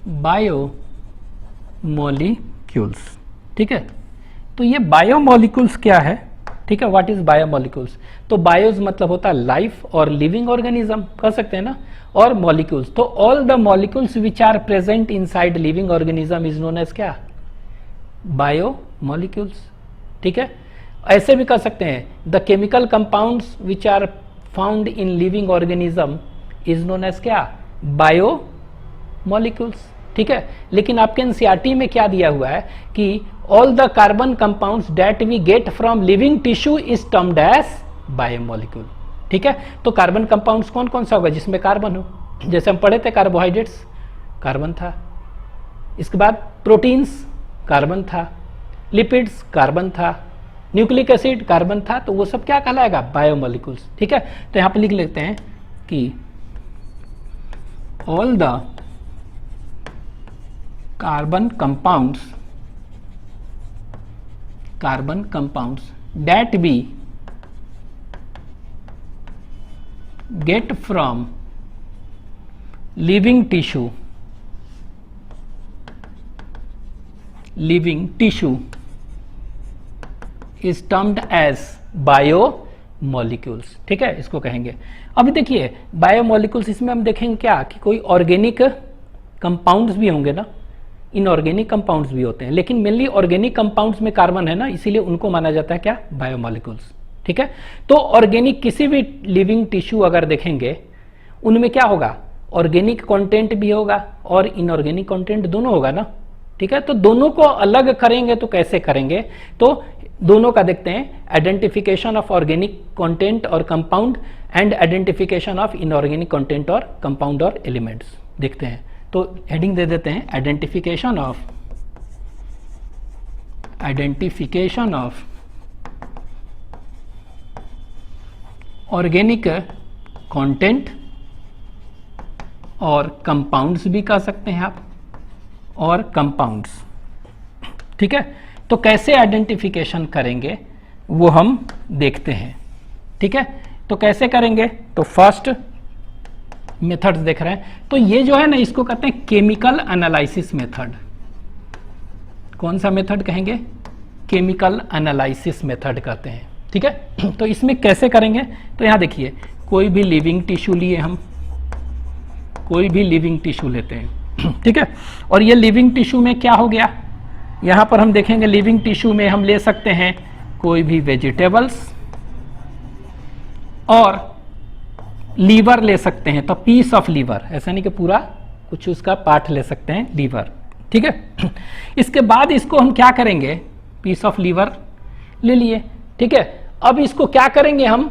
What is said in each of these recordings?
Biomolecules. ठीक है, तो ये बायोमोलिक्यूल्स क्या है? ठीक है, व्हाट इज बायोमोलिक्यूल्स? तो बायोज मतलब होता है लाइफ और लिविंग ऑर्गेनिज्म कह सकते हैं ना, और मॉलिक्यूल्स, तो all the molecules which are present inside living organism is known as क्या? बायोमोलिक्यूल्स। ठीक है, ऐसे भी कह सकते हैं the chemical compounds which are found in living organism is known as क्या? बायोमोलिक्यूल्स। ठीक है, लेकिन आपके एनसीईआरटी में क्या दिया हुआ है कि all the carbon compounds that we get from living tissue is termed as biomolecule. ठीक है, तो कार्बन कंपाउंड्स कौन कौन सा होगा जिसमें कार्बन हो? जैसे हम पढ़े थे कार्बोहाइड्रेट्स कार्बन था, इसके बाद प्रोटीन्स कार्बन था, लिपिड्स कार्बन था, न्यूक्लिक एसिड कार्बन था, तो वो सब क्या कहलाएगा? बायोमोलिक्यूल्स। ठीक है, तो यहां पर लिख लेते हैं कि all the carbon compounds that we get from living tissue is termed as biomolecules. ठीक है, इसको कहेंगे। अभी देखिए बायोमोलिक्यूल्स, इसमें हम देखेंगे क्या कि कोई ऑर्गेनिक कंपाउंड्स भी होंगे ना, इनऑर्गेनिक कंपाउंड्स भी होते हैं, लेकिन मेनली ऑर्गेनिक कंपाउंड्स में कार्बन है ना, इसीलिए उनको माना जाता है क्या? बायोमोलिक्यूल्स। ठीक है, तो ऑर्गेनिक किसी भी लिविंग टिश्यू अगर देखेंगे उनमें क्या होगा? ऑर्गेनिक कंटेंट भी होगा और इनऑर्गेनिक कंटेंट दोनों होगा ना। ठीक है, तो दोनों को अलग करेंगे तो कैसे करेंगे? तो दोनों का देखते हैं, आइडेंटिफिकेशन ऑफ ऑर्गेनिक कंटेंट और compound and identification of inorganic content और कंपाउंड और एलिमेंट्स देखते हैं। तो हेडिंग दे देते हैं आइडेंटिफिकेशन ऑफ ऑर्गेनिक कंटेंट और कंपाउंड्स भी कह सकते हैं आप, और कंपाउंड्स। ठीक है, तो कैसे आइडेंटिफिकेशन करेंगे वो हम देखते हैं। ठीक है, तो कैसे करेंगे? तो फर्स्ट मेथड्स देख रहे हैं, तो ये जो है ना इसको कहते हैं केमिकल एनालिसिस मेथड। कौन सा मेथड कहेंगे? केमिकल एनालिसिस मेथड कहते हैं। ठीक है, तो इसमें कैसे करेंगे? तो यहां देखिए, कोई भी लिविंग टिश्यू लिए हम, कोई भी लिविंग टिश्यू लेते हैं। ठीक है, और ये लिविंग टिश्यू में क्या हो गया? यहां पर हम देखेंगे लिविंग टिश्यू में हम ले सकते हैं कोई भी वेजिटेबल्स और लीवर ले सकते हैं, तो पीस ऑफ लीवर, ऐसा नहीं कि पूरा कुछ उसका पार्ट ले सकते हैं, लीवर। ठीक है, इसके बाद इसको हम क्या करेंगे? पीस ऑफ लीवर ले लिए। ठीक है, अब इसको क्या करेंगे? हम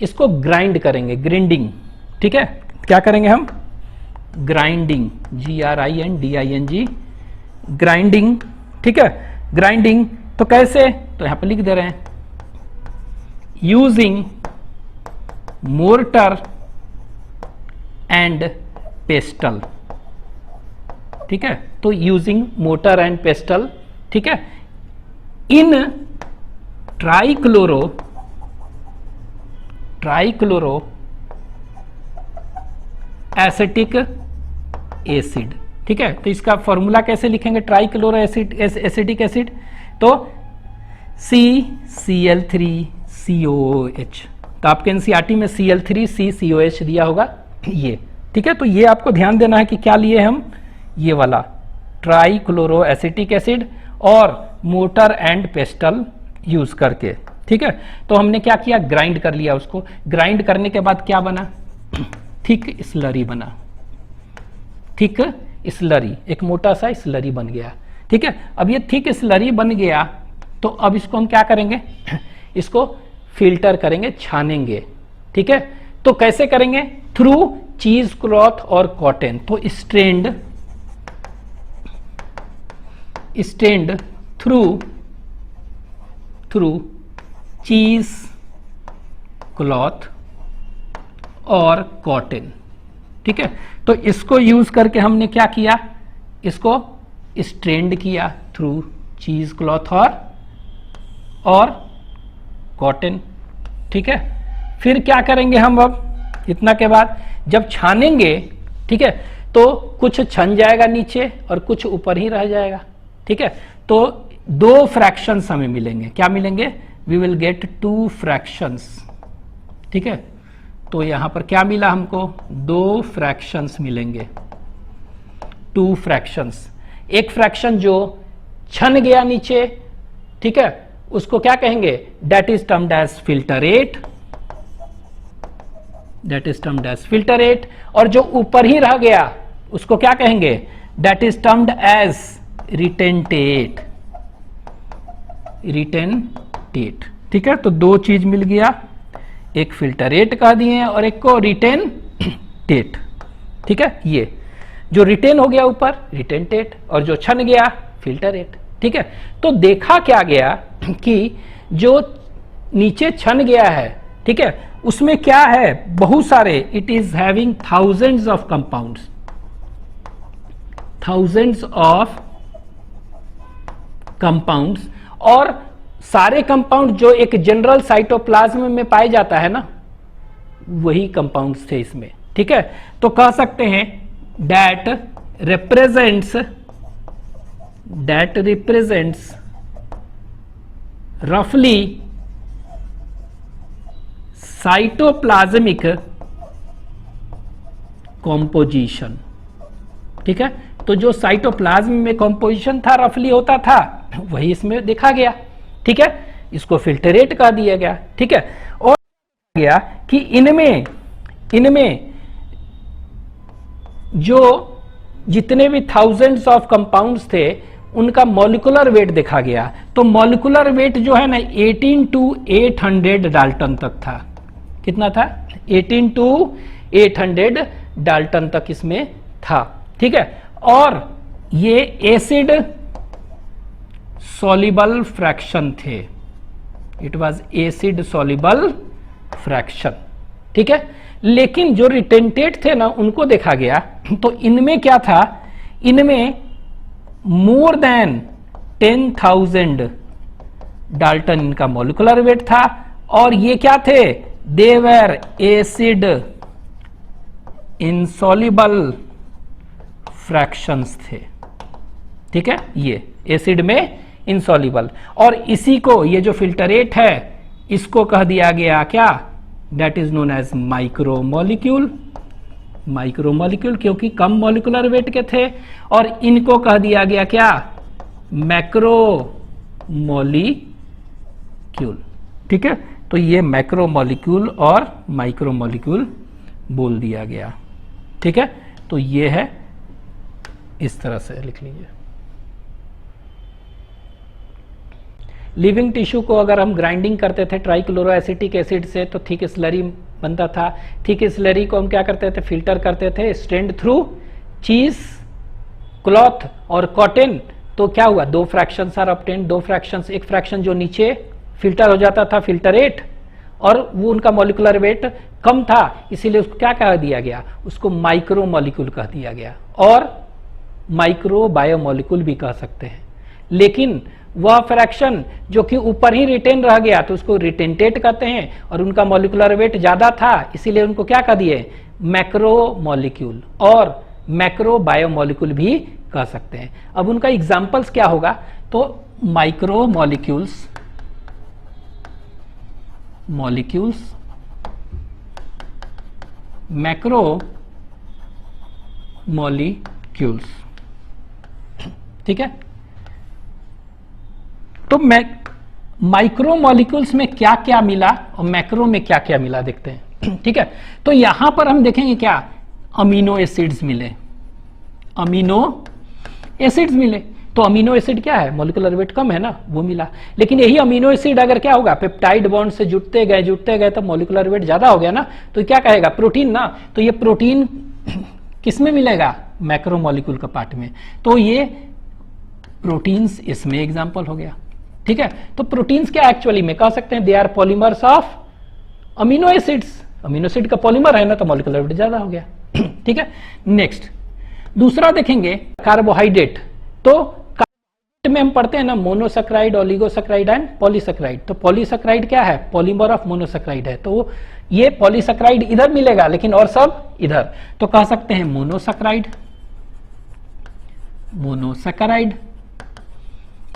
इसको ग्राइंड करेंगे, ग्राइंडिंग। ठीक है, क्या करेंगे हम? Grinding, GRINDING, grinding. ठीक है, ग्राइंडिंग तो कैसे? तो यहां पर लिख दे रहे हैं यूजिंग मोर्टर एंड पेस्टल। ठीक है, तो यूजिंग मोटर एंड पेस्टल। ठीक है, इन ट्राइक्लोरो एसिटिक एसिड। ठीक है, तो इसका फॉर्मूला कैसे लिखेंगे? ट्राइक्लोरो एसिटिक एसिड, तो CCl3COOH। तो आपके एनसीईआरटी में Cl3CCOH दिया होगा ये। ठीक है, तो ये आपको ध्यान देना है कि क्या लिए हम? ये वाला ट्राइक्लोरो एसिटिक एसिड और मोटर एंड पेस्टल यूज करके। ठीक है, तो हमने क्या किया? ग्राइंड कर लिया उसको। ग्राइंड करने के बाद क्या बना? थिक स्लरी बना, थिक स्लरी, एक मोटा सा स्लरी बन गया। ठीक है, अब ये थिक स्लरी बन गया तो अब इसको हम क्या करेंगे? इसको फिल्टर करेंगे, छानेंगे। ठीक है, तो कैसे करेंगे? थ्रू चीज क्लॉथ और कॉटन। तो स्ट्रेंड थ्रू चीज क्लॉथ और कॉटन। ठीक है, तो इसको यूज करके हमने क्या किया? इसको स्ट्रेंड किया थ्रू चीज क्लॉथ और कॉटन। ठीक है, फिर क्या करेंगे हम? अब इतना के बाद जब छानेंगे, ठीक है, तो कुछ छन जाएगा नीचे और कुछ ऊपर ही रह जाएगा। ठीक है, तो दो फ्रैक्शंस हमें मिलेंगे। क्या मिलेंगे? We will get two fractions. ठीक है, तो यहां पर क्या मिला हमको? दो फ्रैक्शंस मिलेंगे, टू फ्रैक्शंस। एक फ्रैक्शन जो छन गया नीचे, ठीक है, उसको क्या कहेंगे? That is termed as filter rate, that is termed as filter rate. और जो ऊपर ही रह गया उसको क्या कहेंगे? That is termed as retentate, retentate. ठीक है, तो दो चीज मिल गया, एक फिल्टर रेट कह दिए और एक को रिटेंटेट। ठीक है, ये जो रिटेन हो गया ऊपर रिटेंटेट और जो छन गया फिल्टर रेट। ठीक है, तो देखा क्या गया कि जो नीचे छन गया है, ठीक है, उसमें क्या है? बहुत सारे, it is having thousands of compounds, thousands of compounds. और सारे कंपाउंड जो एक जनरल साइटोप्लाज्म में पाए जाता है ना, वही कंपाउंड्स थे इसमें। ठीक है, तो कह सकते हैं that represents roughly cytoplasmic composition। ठीक है, तो जो साइटोप्लाज्म में कॉम्पोजिशन था, रफली होता था, वही इसमें देखा गया। ठीक है, इसको फिल्टरेट कर दिया गया। ठीक है, और गया कि इनमें जो जितने भी थाउजेंड्स ऑफ कंपाउंड्स थे उनका मॉलिक्यूलर वेट देखा गया। तो मॉलिक्यूलर वेट जो है ना 18 to 800 डाल्टन तक था। कितना था? 18 to 800 डाल्टन तक इसमें था। ठीक है, और ये एसिड सॉल्युबल फ्रैक्शन थे, it was acid soluble fraction. ठीक है, लेकिन जो रिटेंटेट थे ना उनको देखा गया तो इनमें क्या था? इनमें मोर देन 10,000 डाल्टन इनका मॉलिक्यूलर वेट था। और ये क्या थे? दे वर एसिड इनसॉल्युबल फ्रैक्शंस थे। ठीक है, ये एसिड में इनसॉल्युबल। और इसी को, ये जो फिल्टरेट है, इसको कह दिया गया क्या? That is known as micromolecule. Micromolecule क्योंकि कम मॉलिक्यूलर वेट के थे। और इनको कह दिया गया क्या? मैक्रोमोलिक्यूल। ठीक है, तो ये मैक्रोमोलिक्यूल और माइक्रोमोलिक्यूल बोल दिया गया। ठीक है, तो ये है, इस तरह से लिख लीजिए। लिविंग टिश्यू को अगर हम ग्राइंडिंग करते थे ट्राइक्लोरोएसिटिक एसिड से तो थिक स्लरी बनता था। थिक स्लरी को हम क्या करते थे? फिल्टर करते थे स्ट्रेंड थ्रू चीज, क्लॉथ और कॉटन। तो क्या हुआ? दो फ्रैक्शंस आर ऑब्टेन्ड, दो फ्रैक्शंस। एक फ्रैक्शन जो नीचे फिल्टर हो जाता था फिल्टरेट, और वो उनका मॉलिक्यूलर वेट कम था, इसीलिए उसको क्या कह दिया गया? उसको माइक्रोमोलिक्यूल कह दिया गया। और माइक्रो बायोमोलिक्यूल भी कह सकते हैं। लेकिन वह फ्रैक्शन जो कि ऊपर ही रिटेन रह गया तो उसको रिटेंटेट कहते हैं, और उनका मॉलिक्यूलर वेट ज्यादा था इसीलिए उनको क्या कह दिए? मैक्रोमोलिक्यूल और मैक्रो बायोमोलिक्यूल भी कह सकते हैं। अब उनका एग्जांपल्स क्या होगा? तो माइक्रोमोलिक्यूल्स, मॉलिक्यूल्स, मैक्रो मॉलिक्यूल्स। ठीक है, तो माइक्रो मॉलिक्यूल्स में क्या क्या मिला और मैक्रो में क्या क्या मिला देखते हैं। ठीक है, तो यहां पर हम देखेंगे क्या? अमीनो एसिड्स मिले, अमीनो एसिड्स मिले। तो अमीनो एसिड क्या है? मॉलिक्यूलर वेट कम है ना, वो मिला। लेकिन यही अमीनो एसिड अगर क्या होगा? पेप्टाइड बॉन्ड से जुड़ते गए तो मॉलिक्यूलर वेट ज्यादा हो गया ना, तो क्या कहेगा? प्रोटीन ना। तो ये प्रोटीन किस में मिलेगा? मैक्रोमोलिक्यूल का पार्ट में। तो ये प्रोटीन्स इसमें एग्जांपल हो गया। ठीक है, तो प्रोटीन्स क्या एक्चुअली में कह सकते हैं? They are polymers of amino acids. Amino acid का पॉलीमर है ना, तो मॉलिक्यूलर वेट ज्यादा हो गया। ठीक है, नेक्स्ट दूसरा देखेंगे कार्बोहाइड्रेट। तो में हम पढ़ते हैं ना मोनोसैकेराइड, ओलिगोसैकेराइड एंड पॉलीसैकेराइड। तो पॉलीसैकेराइड क्या है? पॉलीमर ऑफ मोनोसैकेराइड है। तो ये पॉलीसैकेराइड इधर मिलेगा लेकिन और सब इधर। तो कह सकते हैं मोनोसैकेराइड, मोनोसैकेराइड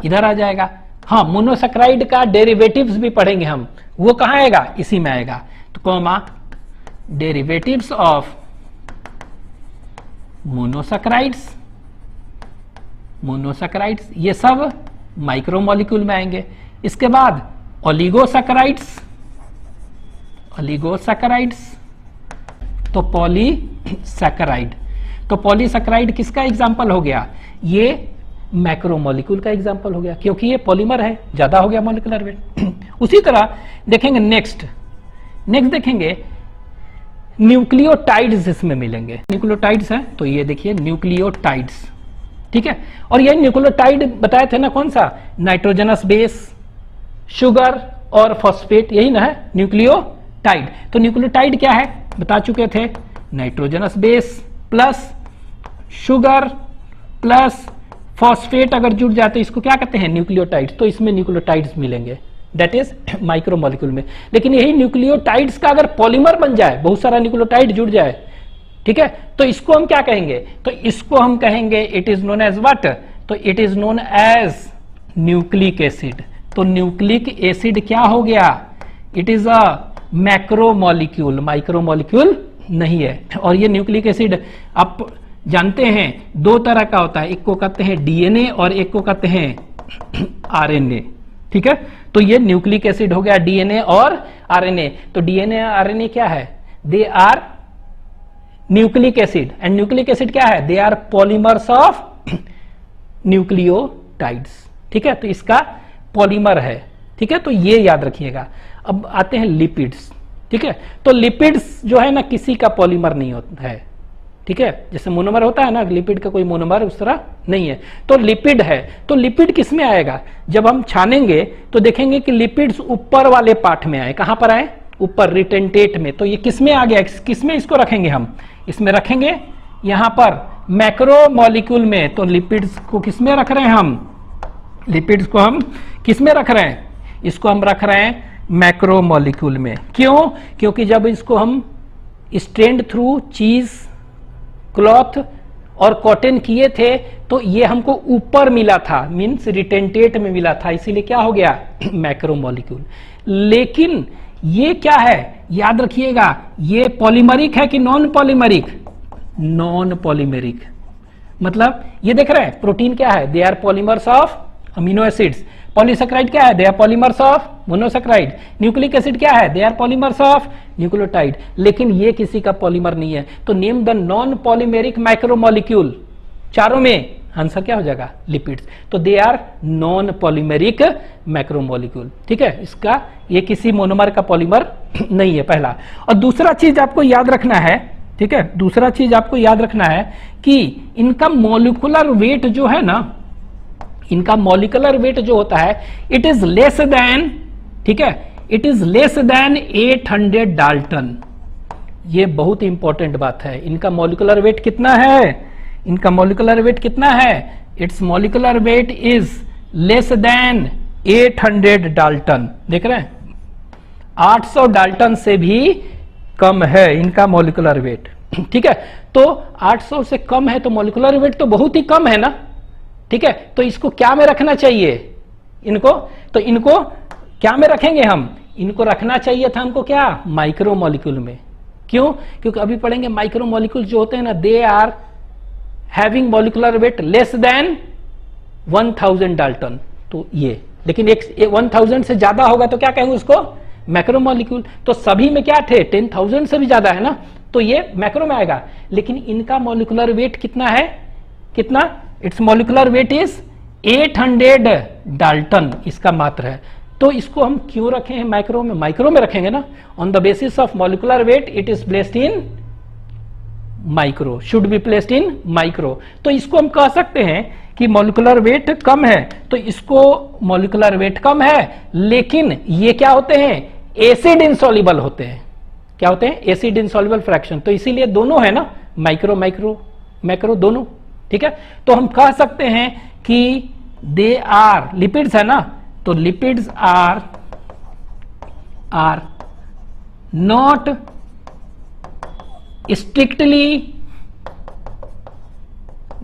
इधर आ जाएगा। हाँ, मोनोसैकेराइड का डेरिवेटिव्स भी पढ़ेंगे हम, वो कहां आएगा? इसी में आएगा। तो comma derivatives of monosaccharides, monosaccharides ये सब माइक्रोमोलिक्यूल में आएंगे। इसके बाद ओलिगोसैकेराइड्स, ओलिगोसैकेराइड्स तो पॉलीसैकेराइड। तो पॉलीसैकेराइड किसका एग्जांपल हो गया? ये मैक्रोमोलिक्यूल का एग्जांपल हो गया, क्योंकि ये पॉलीमर है, ज्यादा हो गया मॉलिक्यूलर वेट। उसी तरह देखेंगे नेक्स्ट देखेंगे न्यूक्लियोटाइड्स इसमें मिलेंगे। न्यूक्लियोटाइड्स है तो ये देखिए न्यूक्लियोटाइड्स, ठीक है। और ये न्यूक्लियोटाइड बताए थे ना, कौन सा? नाइट्रोजनस बेस, शुगर और फॉस्फेट, यही ना है न्यूक्लियोटाइड। तो न्यूक्लियोटाइड क्या है बता चुके थे, nitrogenous base plus sugar plus phosphate अगर जुड़ जाते इसको क्या कहते हैं? न्यूक्लियोटाइड। तो इसमें न्यूक्लियोटाइड्स मिलेंगे, दैट इज माइक्रोमोलिक्यूल में। लेकिन यही न्यूक्लियोटाइड्स का अगर पॉलीमर बन जाए, बहुत सारा न्यूक्लियोटाइड जुड़ जाए, ठीक है, तो इसको हम क्या कहेंगे? तो इसको हम कहेंगे it is known as what? तो it is known as nucleic acid. तो न्यूक्लिक एसिड क्या हो गया? It is a macromolecule, micromolecule नहीं है। और ये न्यूक्लिक एसिड आप जानते हैं दो तरह का होता है, एक को कहते हैं डीएनए और एक को कहते हैं आरएनए, ठीक है। तो ये न्यूक्लिक एसिड हो गया, डीएनए और आरएनए। तो डीएनए और आरएनए क्या है? They are nucleic acid, and nucleic acid क्या है? They are polymers of nucleotides, ठीक है। तो इसका पॉलीमर है, ठीक है। तो ये याद रखिएगा। अब आते हैं लिपिड्स, ठीक है। तो लिपिड्स जो है ना किसी का पॉलीमर नहीं होता है, ठीक है। जैसे मोनोमर होता है ना, लिपिड का कोई मोनोमर उस तरह नहीं है। तो लिपिड है, तो लिपिड किस में आएगा? जब हम छानेंगे तो देखेंगे कि लिपिड्स ऊपर वाले पार्ट में आए। कहां पर आए? ऊपर, रिटेंटेट में। तो ये किस में आ गया? किस में इसको रखेंगे हम? इसमें रखेंगे यहां पर मैक्रोमोलिक्यूल में। तो लिपिड्स को किस में रख रहे हैं हम? लिपिड्स को हम किस में रख रहे हैं? इसको हम रख रहे हैं मैक्रोमोलिक्यूल में। क्यों? क्योंकि जब इसको हम स्ट्रेंड थ्रू चीज, क्लॉथ और कॉटन किए थे तो ये हमको ऊपर मिला था, मींस रिटेंटेट में मिला था, इसीलिए क्या हो गया? मैक्रोमोलिक्यूल। लेकिन ये क्या है? याद रखिएगा, ये पॉलीमरिक है कि नॉन पॉलीमरिक? Non polymeric. मतलब ये देख रहे हैं प्रोटीन क्या है? They are polymers of amino acids. Polysaccharide क्या है? They are polymers of monosaccharide. Nucleic acid क्या है? They are polymers of nucleotide. लेकिन ये किसी का पॉलीमर नहीं है। तो name the non polymeric micromolecule. चारों में आंसर क्या हो जाएगा? लिपिड्स। तो they are non polymeric macromolecule, ठीक है। इसका ये किसी मोनोमर का पॉलीमर नहीं है, पहला। और दूसरा चीज आपको याद रखना है, ठीक है, दूसरा चीज आपको याद रखना है कि इनका मॉलिक्यूलर वेट जो है ना, इनका मॉलिक्यूलर वेट जो होता है इट इज लेस देन, ठीक है, it is less than 800 Dalton. ये बहुत इंपॉर्टेंट बात है। इनका मॉलिक्यूलर वेट कितना है? इनका मॉलिक्यूलर वेट कितना है? It's molecular weight is less than 800 Dalton. देख रहे हैं, 800 डाल्टन से भी कम है इनका मॉलिक्यूलर वेट, ठीक है। तो 800 से कम है तो मॉलिक्यूलर वेट तो बहुत ही कम है ना, ठीक है। तो इसको क्या में रखना चाहिए? इनको, तो इनको क्या में रखेंगे हम? इनको रखना चाहिए था हमको क्या? माइक्रोमोलिक्यूल में। क्यों? क्योंकि अभी पढ़ेंगे माइक्रोमोलिक्यूल जो होते हैं ना, they are having molecular weight less than 1000 dalton. तो ये, लेकिन 1000 से ज्यादा होगा तो क्या कहेंगे उसको? मैक्रोमोलिक्यूल। तो सभी में क्या थे? 10,000 से भी ज्यादा है ना, तो ये मैक्रो में आएगा। लेकिन इनका मॉलिक्यूलर वेट कितना है? कितना? It's molecular weight is 800 Dalton, इसका मात्र है। तो इसको हम क्यों रखे हैं माइक्रो में? माइक्रो में रखेंगे ना, on the basis of molecular weight it is placed in micro, should be placed in micro. तो इसको हम कह सकते हैं कि मॉलिक्यूलर वेट कम है, तो इसको मॉलिक्यूलर वेट कम है, लेकिन ये क्या होते हैं? एसिड इनसॉल्युबल होते हैं। क्या होते हैं? Acid insoluble fraction. तो इसीलिए दोनों है ना, माइक्रो माइक्रो मैक्रो दोनों, ठीक है। तो हम कह सकते हैं कि दे आर, लिपिड्स है ना, तो lipids are not strictly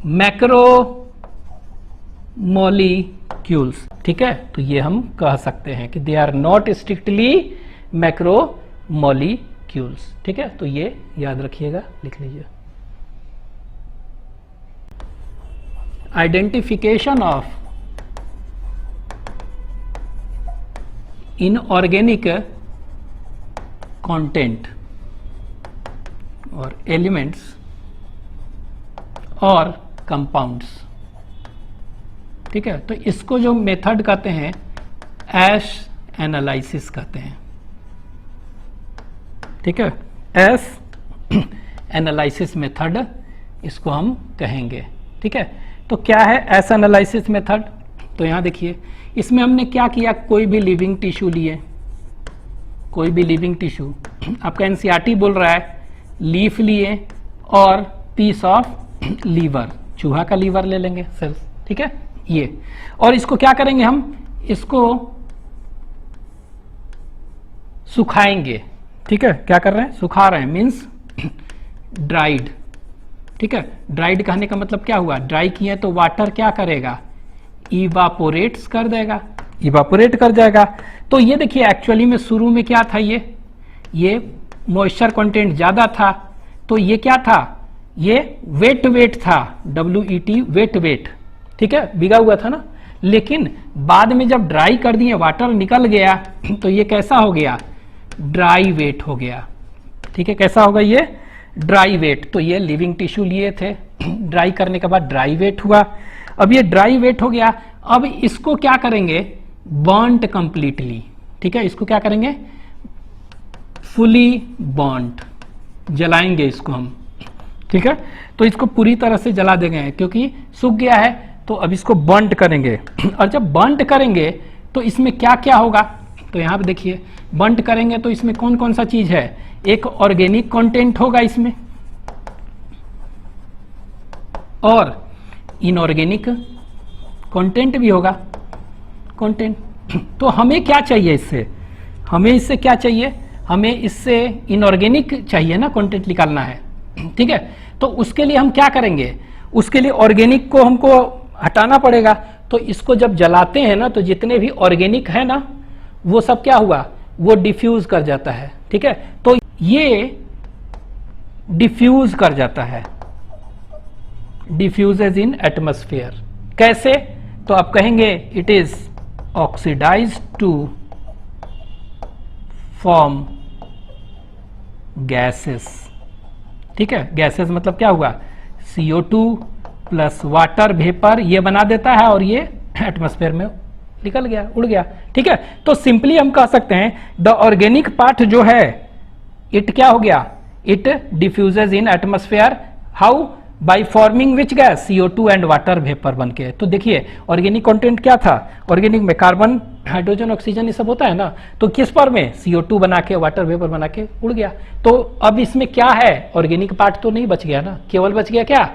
macromolecules. ठीक है, तो ये हम कह सकते हैं कि they are not strictly macromolecules. ठीक है, तो ये याद रखिएगा, लिख लीजिए। आइडेंटिफिकेशन ऑफ इनऑर्गेनिक कंटेंट और एलिमेंट्स और कंपाउंड्स। ठीक है, तो इसको जो मेथड कहते हैं एश एनालिसिस कहते हैं। ठीक है, एश एनालिसिस मेथड इसको हम कहेंगे। ठीक है, तो क्या है एश एनालिसिस मेथड? तो यहां देखिए, इसमें हमने क्या किया, कोई भी लिविंग टिश्यू लिए, कोई भी लिविंग टिश्यू, आपका एनसीईआरटी बोल रहा है लीफ लिए और पीस ऑफ लीवर, चूहा का लीवर ले लेंगे सेल्स। ठीक है, ये, और इसको क्या करेंगे, हम इसको सुखाएंगे। ठीक है, क्या कर रहे हैं, सुखा रहे हैं, मीन्स ड्राइड। ठीक है, ड्राइड कहने का मतलब क्या हुआ, ड्राई किए तो वाटर क्या करेगा, इवापोरेट्स कर देगा, इवापोरेट कर जाएगा। तो ये देखिए एक्चुअली में शुरू में क्या था, ये मॉइस्चर कंटेंट ज्यादा था, तो ये क्या था, ये वेट था, WET वेट। ठीक है, बिगा हुआ था ना, लेकिन बाद में जब ड्राई कर दिए, वाटर निकल गया, तो ये कैसा हो गया, ड्राई वेट हो गया। ठीक है, कैसा होगा ये, ड्राई वेट। तो ये लिविंग टिश्यू लिए थे, ड्राई करने के बाद ड्राई वेट हुआ। अब ये ड्राई वेट हो गया, अब इसको क्या करेंगे, बॉन्ड कंप्लीटली। ठीक है, इसको क्या करेंगे, फुली बॉन्ड, जलाएंगे इसको हम। ठीक है, तो इसको पूरी तरह से जला देंगे क्योंकि सूख गया है, तो अब इसको बॉन्ड करेंगे। और जब बॉन्ड करेंगे तो इसमें क्या क्या होगा, तो यहां पे देखिए बॉन्ड करेंगे तो इसमें कौन कौन सा चीज है, एक ऑर्गेनिक कंटेंट होगा इसमें और इनऑर्गेनिक कंटेंट भी होगा, कंटेंट। तो हमें क्या चाहिए इससे, हमें इससे क्या चाहिए, हमें इससे इनऑर्गेनिक चाहिए ना, कंटेंट निकालना है। ठीक है, तो उसके लिए हम क्या करेंगे, उसके लिए ऑर्गेनिक को हमको हटाना पड़ेगा। तो इसको जब जलाते हैं ना, तो जितने भी ऑर्गेनिक है ना, वो सब क्या हुआ, वो डिफ्यूज कर जाता है। ठीक है, तो ये डिफ्यूज कर जाता है, डिफ्यूजेज इन एटमॉस्फेयर। कैसे, तो आप कहेंगे it is oxidise to form gases. ठीक है, गैसेस मतलब क्या हुआ, CO2 प्लस वाटर वेपर ये बना देता है और ये एटमॉस्फेयर में निकल गया, उड़ गया। ठीक है, तो सिंपली हम कह सकते हैं द ऑर्गेनिक पार्ट जो है इट क्या हो गया, it diffuses in atmosphere, how, by forming which gas, CO2 and water vapour बन के। तो देखिए ऑर्गेनिक कंटेंट क्या था, ऑर्गेनिक में कार्बन हाइड्रोजन ऑक्सीजन ये सब होता है ना, तो किस पर में, CO2 बना के वाटर वेपर बना के उड़ गया। तो अब इसमें क्या है, ऑर्गेनिक पार्ट तो नहीं बच गया ना, केवल बच गया क्या,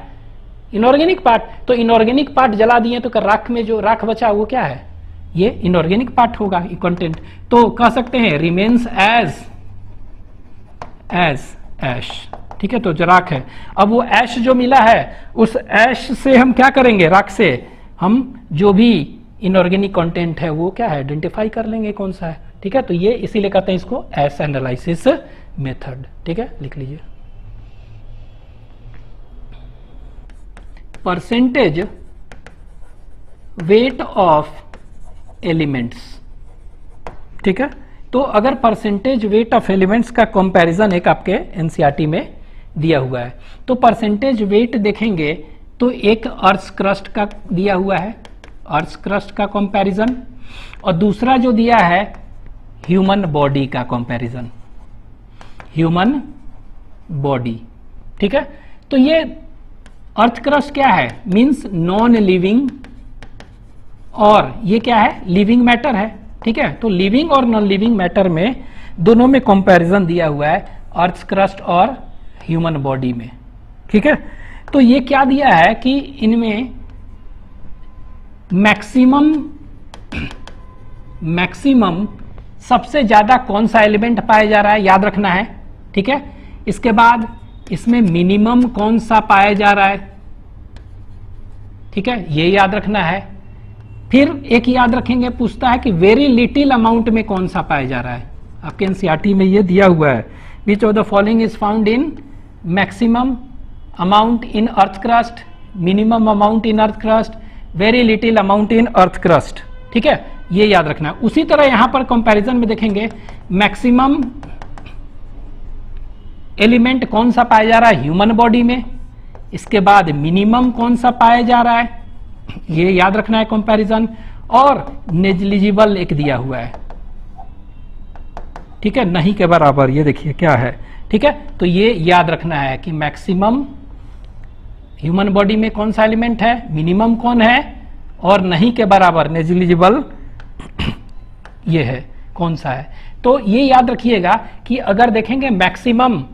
इनऑर्गेनिक पार्ट। तो इनऑर्गेनिक पार्ट जला दिए तो राख में जो राख बचा वो क्या है, ये इनऑर्गेनिक पार्ट होगा, कंटेंट। तो कह सकते हैं रिमेन्स एज ऐश। ठीक है, तो जो राख है, अब वो ऐश जो मिला है, उस ऐश से हम क्या करेंगे, राख से हम जो भी इनऑर्गेनिक कंटेंट है वो क्या है, आइडेंटिफाई कर लेंगे कौन सा है। ठीक है, तो ये इसीलिए कहते हैं इसको ऐश एनालिसिस मेथड। ठीक है, लिख लीजिए। Percentage weight of elements. ठीक है, तो अगर परसेंटेज वेट ऑफ एलिमेंट्स का कंपैरिजन एक आपके एनसीईआरटी में दिया हुआ है, तो परसेंटेज वेट देखेंगे तो एक अर्थ क्रस्ट का दिया हुआ है, अर्थ क्रस्ट का कंपैरिजन, और दूसरा जो दिया है ह्यूमन बॉडी का कंपैरिजन, ह्यूमन बॉडी। ठीक है, तो ये अर्थ क्रस्ट क्या है, मींस नॉन लिविंग, और ये क्या है, लिविंग मैटर है। ठीक है, तो लिविंग और नॉन लिविंग मैटर में दोनों में कंपैरिजन दिया हुआ है, अर्थ क्रस्ट और ह्यूमन बॉडी में। ठीक है, तो ये क्या दिया है कि इनमें मैक्सिमम सबसे ज्यादा कौन सा एलिमेंट पाया जा रहा है, याद रखना है। ठीक है, इसके बाद इसमें मिनिमम कौन सा पाया जा रहा है, ठीक है, ये याद रखना है। फिर एक याद रखेंगे, पूछता है कि वेरी लिटिल अमाउंट में कौन सा पाया जा रहा है। आपके एनसीईआरटी में ये दिया हुआ है, विच of the following is found in maximum amount in earth crust, minimum amount in earth crust, very little amount in earth crust. ठीक है, ये याद रखना है। उसी तरह यहां पर कंपैरिजन में देखेंगे, मैक्सिमम एलिमेंट कौन सा पाया जा रहा है ह्यूमन बॉडी में, इसके बाद मिनिमम कौन सा पाया जा रहा है, ये याद रखना है कंपैरिजन, और नेग्लिजिबल एक दिया हुआ है। ठीक है, नहीं के बराबर, ये देखिए क्या है। ठीक है, तो ये याद रखना है कि मैक्सिमम ह्यूमन बॉडी में कौन सा एलिमेंट है, मिनिमम कौन है, और नहीं के बराबर नेग्लिजिबल ये है, कौन सा है। तो ये याद रखिएगा कि अगर देखेंगे मैक्सिमम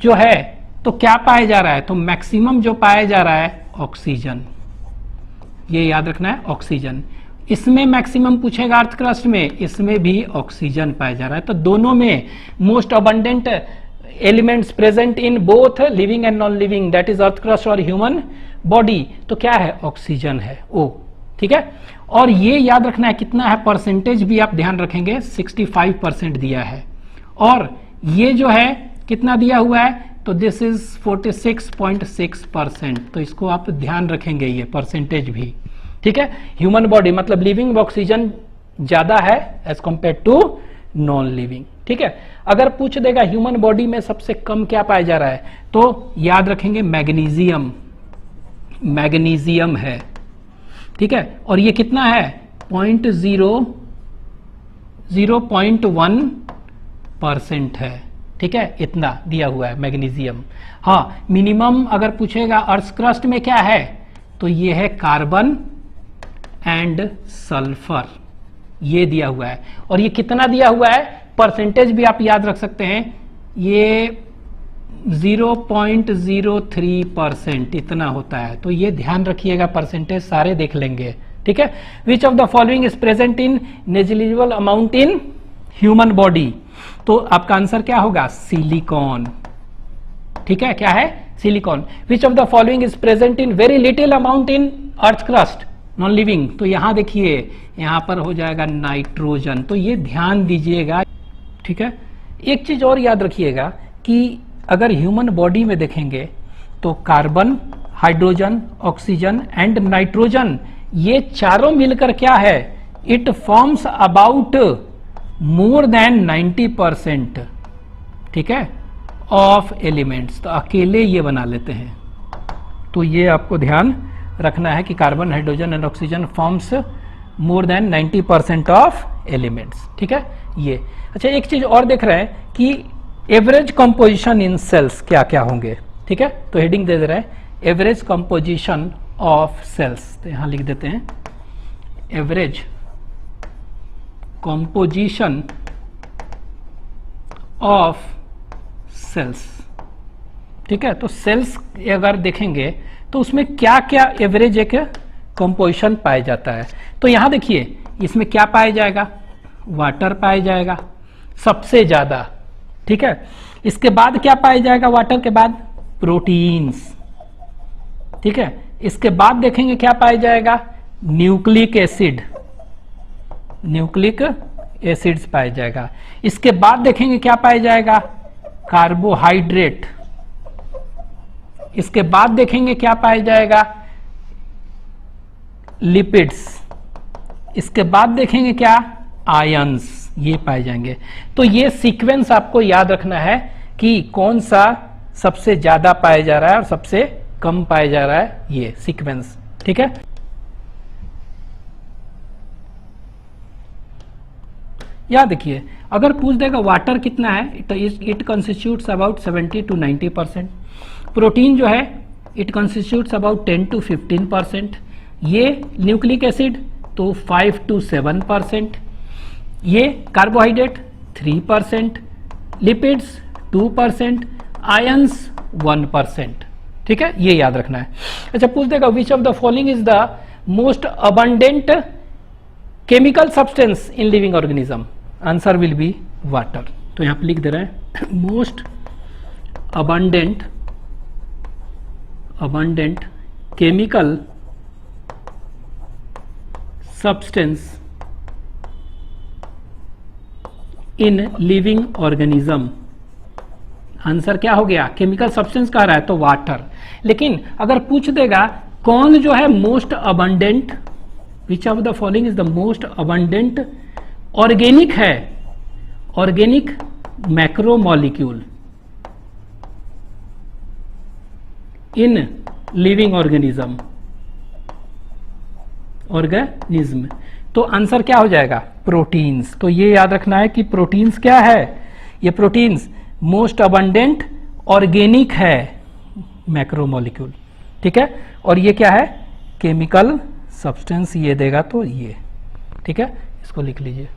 जो है तो क्या पाया जा रहा है, तो मैक्सिमम जो पाया जा रहा है ऑक्सीजन, ये याद रखना है, ऑक्सीजन। इसमें मैक्सिमम पूछेगा अर्थ क्रस्ट में, इसमें भी ऑक्सीजन पाया जा रहा है। तो दोनों में most abundant elements present in both living and non living, that is earth crust और ह्यूमन बॉडी, तो क्या है, ऑक्सीजन है, ओ। ठीक है, और ये याद रखना है कितना है, परसेंटेज भी आप ध्यान रखेंगे, 65% दिया है, और ये जो है कितना दिया हुआ है, तो दिस इज 46.6%, तो इसको आप ध्यान रखेंगे, ये परसेंटेज भी। ठीक है, ह्यूमन बॉडी मतलब लिविंग ऑक्सीजन ज्यादा है as compare to non living. ठीक है, अगर पूछ देगा ह्यूमन बॉडी में सबसे कम क्या पाया जा रहा है, तो याद रखेंगे मैग्नीशियम, मैग्नीशियम है। ठीक है, और ये कितना है, 0.1% है। ठीक है, इतना दिया हुआ है मैग्नीशियम। हाँ, मिनिमम अगर पूछेगा अर्थ क्रस्ट में क्या है, तो ये है कार्बन एंड सल्फर, ये दिया हुआ है। और ये कितना दिया हुआ है, परसेंटेज भी आप याद रख सकते हैं, ये 0.03% इतना होता है। तो ये ध्यान रखिएगा, परसेंटेज सारे देख लेंगे। ठीक है, विच of the following is present in negligible amount in human body, तो आपका आंसर क्या होगा, सिलिकॉन। ठीक है, क्या है, silicon. Which of the following is present in very little amount in earth crust, non living, तो यहां देखिए, यहां पर हो जाएगा नाइट्रोजन। तो ये ध्यान दीजिएगा। ठीक है, एक चीज और याद रखिएगा कि अगर ह्यूमन बॉडी में देखेंगे तो carbon, hydrogen, oxygen and nitrogen, ये चारों मिलकर क्या है, it forms about more than 90%, ठीक है, ऑफ एलिमेंट्स। तो अकेले ये बना लेते हैं। तो ये आपको ध्यान रखना है कि carbon, hydrogen and oxygen forms more than 90% of elements. ठीक है, ये अच्छा, एक चीज और देख रहे हैं कि एवरेज कंपोजिशन इन सेल्स क्या क्या होंगे। ठीक है, तो हेडिंग दे रहे हैं एवरेज कंपोजिशन ऑफ सेल्स, तो यहां लिख देते हैं एवरेज कंपोजिशन ऑफ सेल्स। ठीक है, तो सेल्स अगर देखेंगे तो उसमें क्या क्या एवरेज एक कंपोजिशन पाया जाता है। तो यहां देखिए, इसमें क्या पाया जाएगा, वाटर पाया जाएगा सबसे ज्यादा। ठीक है, इसके बाद क्या पाया जाएगा, वाटर के बाद प्रोटीन्स। ठीक है, इसके बाद देखेंगे क्या पाया जाएगा, न्यूक्लिक एसिड, न्यूक्लिक एसिड्स पाया जाएगा। इसके बाद देखेंगे क्या पाया जाएगा, कार्बोहाइड्रेट। इसके बाद देखेंगे क्या पाया जाएगा, लिपिड्स। इसके बाद देखेंगे क्या, आयंस, ये पाए जाएंगे। तो ये सीक्वेंस आपको याद रखना है कि कौन सा सबसे ज्यादा पाया जा रहा है और सबसे कम पाया जा रहा है, ये सीक्वेंस। ठीक है, याद देखिए, अगर पूछ देगा वाटर कितना है, it constitutes about 70 to 90%। Protein जो है इट कंस्टिट्यूट्स अबाउट 10 to 15%। ये न्यूक्लिक एसिड तो 5 to 7%। ये कार्बोहाइड्रेट 3%, लिपिड्स 2%, आयंस 1%। ठीक है, ये याद रखना है। अच्छा, पूछ देगा विच of the following is the most abundant chemical substance in living organism, answer will be water. तो यहां पे लिख दे रहे हैं most abundant chemical substance in living organism, answer क्या हो गया, केमिकल सब्सटेंस कह रहा है तो वाटर। लेकिन अगर पूछ देगा कौन जो है most abundant, which of the following is the most abundant organic है, organic macromolecule in living organism, तो आंसर क्या हो जाएगा, प्रोटीन्स। तो ये याद रखना है कि प्रोटीन्स क्या है, ये प्रोटीन्स मोस्ट अबंडेंट ऑर्गेनिक है मैक्रोमोलिक्यूल, ठीक है। और ये क्या है, केमिकल सब्सटेंस, ये देगा तो ये, ठीक है, इसको लिख लीजिए।